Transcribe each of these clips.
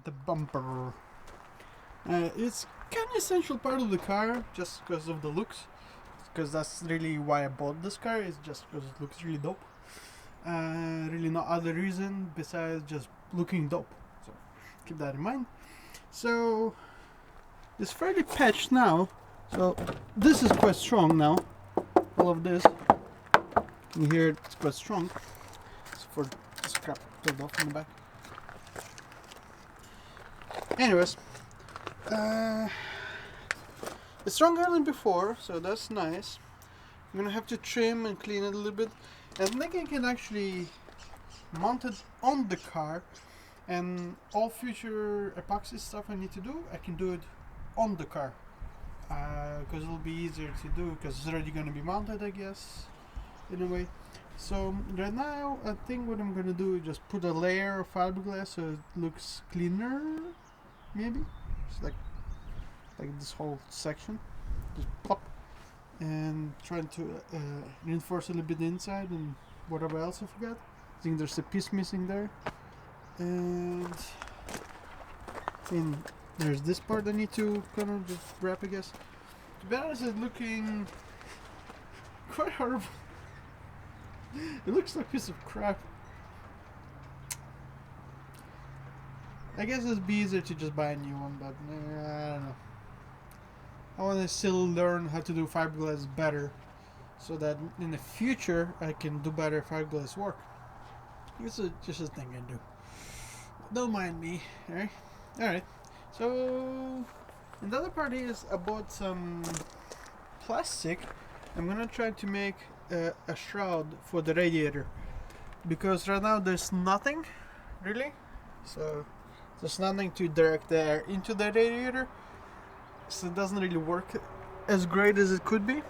the bumper. It's kind of essential part of the car just because of the looks. Because that's really why I bought this car, is just because it looks really dope. Really no other reason besides just looking dope. So keep that in mind. So it's fairly patched now. So this is quite strong now. All of this. You can hear it's quite strong. It's for the scrap pulled off in the back. Anyways, it's stronger than before, so that's nice. I'm gonna have to trim and clean it a little bit. And I think I can actually mount it on the car, and all future epoxy stuff I need to do, I can do it on the car. Because it'll be easier to do, because it's already gonna be mounted, I guess, in a way. So right now, I think what I'm gonna do is just put a layer of fiberglass so it looks cleaner, maybe. It's like this whole section, just plop, and trying to reinforce a little bit inside and whatever else I forgot. I think there's a piece missing there, and there's this part I need to kind of just wrap, I guess. To be honest, it's looking quite horrible. It looks like a piece of crap. I guess it'd be easier to just buy a new one, but I don't know. I want to still learn how to do fiberglass better, so that in the future I can do better fiberglass work. This is just a thing I do. Don't mind me, alright? Alright, so and the other part is I bought some plastic. I'm gonna try to make a shroud for the radiator, because right now there's nothing really, so there's nothing to direct the air into the radiator, so it doesn't really work as great as it could be.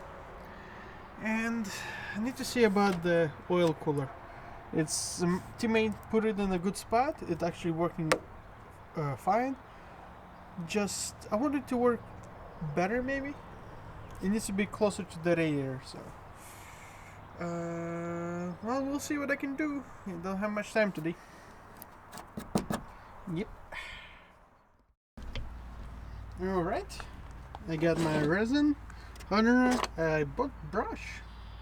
And I need to see about the oil cooler. It's teammate put it in a good spot. It's actually working fine. Just I want it to work better, maybe. It needs to be closer to the radiator, so well, we'll see what I can do. I don't have much time today. Yep. Alright, I got my resin, hardener, I bought brush,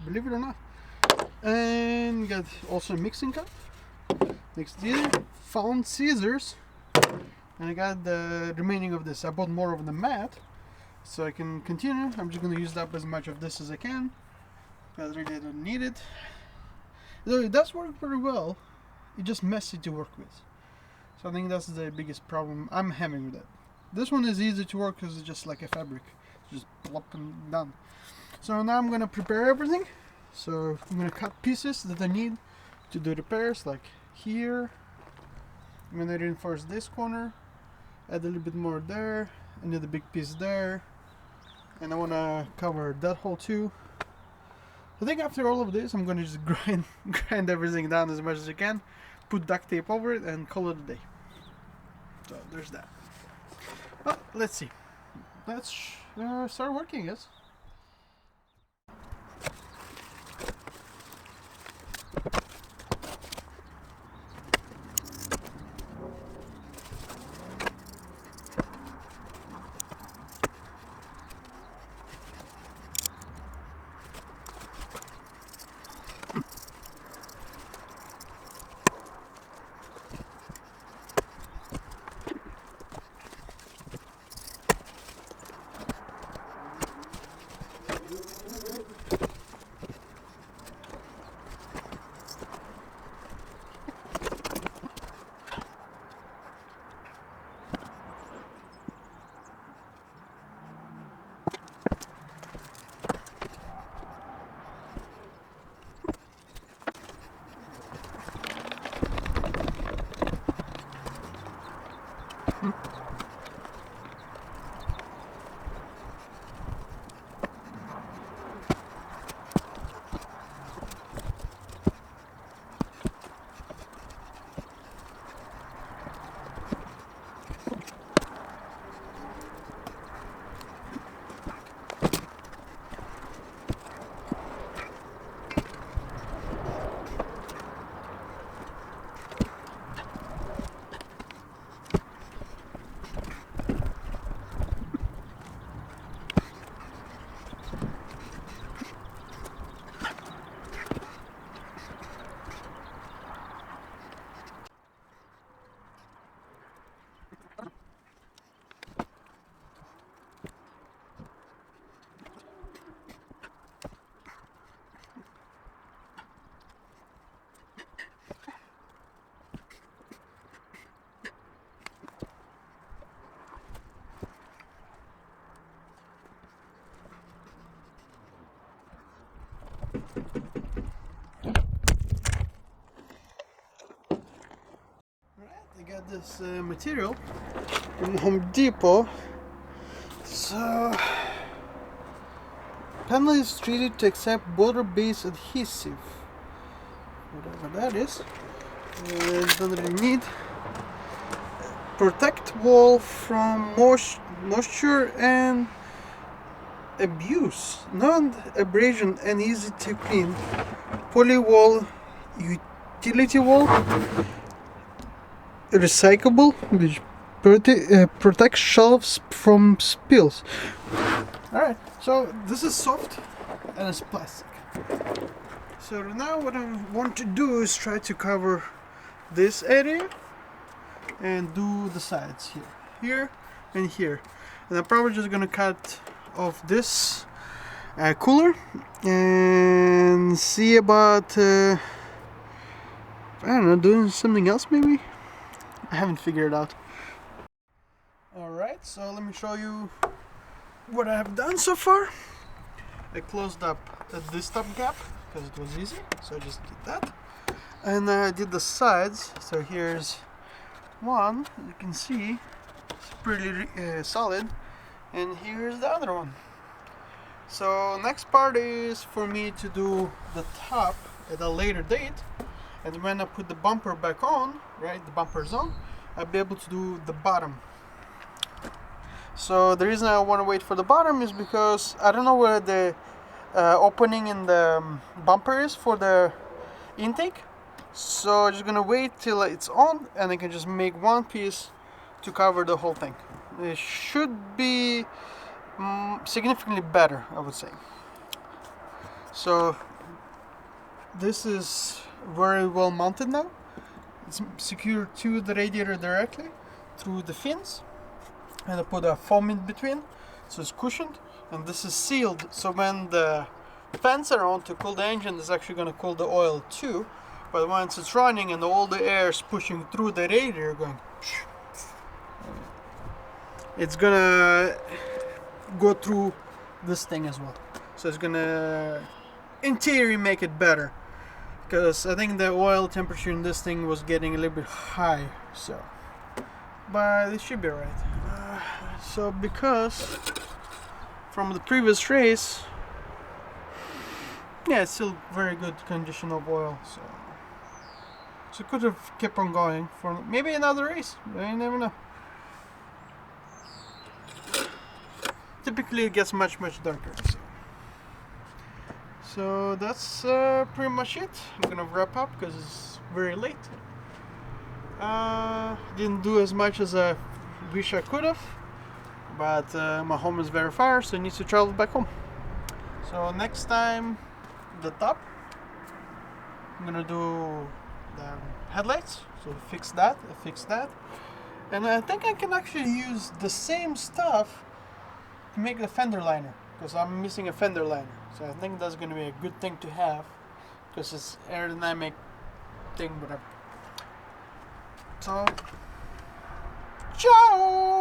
believe it or not, and got also a mixing cup, next here, found scissors, and I got the remaining of this. I bought more of the mat, so I can continue. I'm just going to use up as much of this as I can, because really I don't need it. Though it does work very well, it's just messy to work with. So I think that's the biggest problem I'm having with it. This one is easy to work because it's just like a fabric, just plop and done. So now I'm gonna prepare everything. So I'm gonna cut pieces that I need to do repairs, like here. I'm gonna reinforce this corner, add a little bit more there, I need a big piece there, and I wanna cover that hole too. I think after all of this, I'm gonna just grind everything down as much as I can, put duct tape over it, and call it a day. So there's that. Well, let's see. Let's start working, yes. this material from Home Depot. So, panel is treated to accept water-based adhesive, whatever that is. Don't really need. Protect wall from moisture and abuse, non-abrasion and easy to clean. Poly wall, utility wall, recyclable, which protects shelves from spills. Alright, so this is soft and it's plastic. So now what I want to do is try to cover this area and do the sides here and here. And I'm probably just gonna cut off this cooler and see about I don't know, doing something else maybe. I haven't figured it out. Alright, so let me show you what I have done so far. I closed up this top gap because it was easy, so I just did that. And I did the sides, so here's one, you can see it's pretty solid, and here's the other one. So next part is for me to do the top at a later date, and when I put the bumper back on, right, the bumper's on, I'll be able to do the bottom. So the reason I want to wait for the bottom is because I don't know where the opening in the bumper is for the intake. So I'm just gonna wait till it's on and I can just make one piece to cover the whole thing. It should be significantly better, I would say. So this is very well mounted now. It's secured to the radiator directly through the fins, and I put a foam in between so it's cushioned, and this is sealed, so when the fans are on to cool the engine, it's actually going to cool the oil too. But once it's running and all the air is pushing through the radiator going, it's gonna go through this thing as well. So it's gonna in theory make it better, because I think the oil temperature in this thing was getting a little bit high, so but it should be right. So because from the previous race, yeah, it's still very good condition of oil, so could have kept on going for maybe another race. You never know. Typically it gets much darker. So that's pretty much it. I'm gonna wrap up because it's very late. Didn't do as much as I wish I could have, but my home is very far, so I need to travel back home. So next time, the top, I'm gonna do the headlights, so fix that, and I think I can actually use the same stuff to make the fender liner, because I'm missing a fender liner, so I think that's going to be a good thing to have, because it's aerodynamic thing, whatever. So ciao.